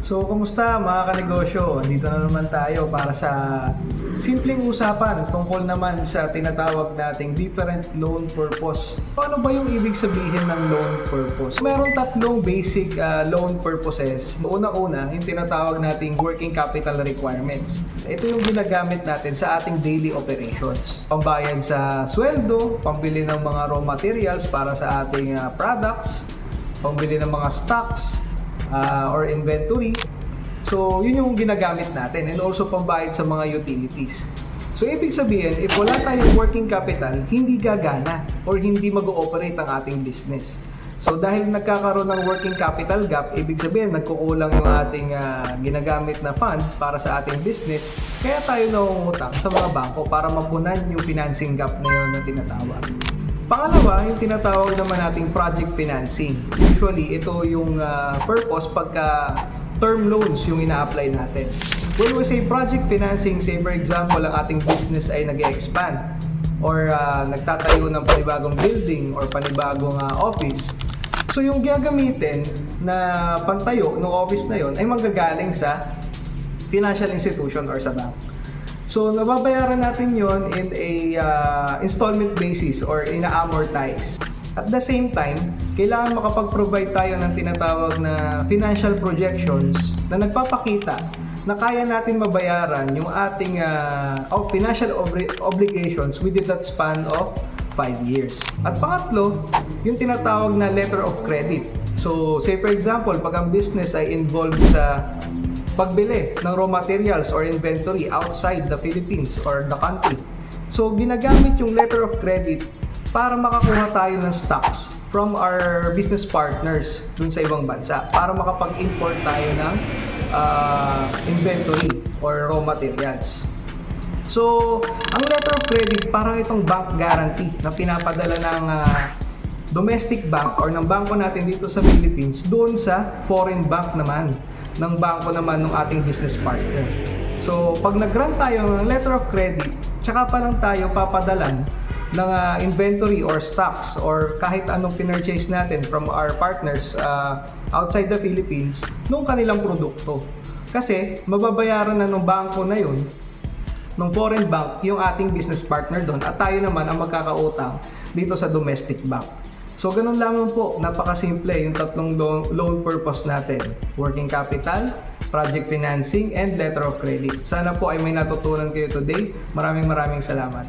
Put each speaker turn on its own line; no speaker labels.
So, kumusta mga kanegosyo? Dito na naman tayo para sa simpleng usapan tungkol naman sa tinatawag nating different loan purpose. Ano ba yung ibig sabihin ng loan purpose? Meron tatlong basic loan purposes. Unang-una, yung tinatawag nating working capital requirements. Ito yung ginagamit natin sa ating daily operations. Pambayad sa sweldo, pambili ng mga raw materials para sa ating products, pambili ng mga stocks, or inventory. So, yun yung ginagamit natin, and also pambayad sa mga utilities. So, ibig sabihin, if wala tayong working capital, hindi gagana or hindi mag-ooperate ang ating business. So, dahil nagkakaroon ng working capital gap, ibig sabihin, nagkukulang yung ating ginagamit na fund para sa ating business, kaya tayo nangungutang sa mga bangko para mapunan yung financing gap na yun na tinatawag. Pangalawa, yung tinatawag naman nating project financing. Usually, ito yung purpose pagka term loans yung ina-apply natin. When we say project financing, say for example, ang ating business ay nag-expand or nagtatayo ng panibagong building or panibagong office. So, yung gagamitin na pantayo ng office na yon ay manggagaling sa financial institution or sa bank. So, nababayaran natin yon in a installment basis or ina-amortize. At the same time, kailangan makapag-provide tayo ng tinatawag na financial projections na nagpapakita na kaya natin mabayaran yung ating financial obligations within that span of 5 years. At pangatlo, yung tinatawag na letter of credit. So, say for example, pag ang business ay involved sa pagbili ng raw materials or inventory outside the Philippines or the country. So, ginagamit yung letter of credit para makakuha tayo ng stocks from our business partners dun sa ibang bansa para makapag-import tayo ng inventory or raw materials. So, ang letter of credit parang itong bank guarantee na pinapadala ng domestic bank or ng bangko natin dito sa Philippines doon sa foreign bank naman ng bangko naman ng ating business partner. So, pag nag-grant tayo ng letter of credit, tsaka pa lang tayo papadalan ng inventory or stocks or kahit anong pinurchase natin from our partners outside the Philippines nung kanilang produkto. Kasi, mababayaran na ng bangko na yun, ng foreign bank, yung ating business partner doon at tayo naman ang magkakautang dito sa domestic bank. So, ganun lamang po, napakasimple yung tatlong loan purpose natin. Working capital, project financing, and letter of credit. Sana po ay may natutunan kayo today. Maraming salamat.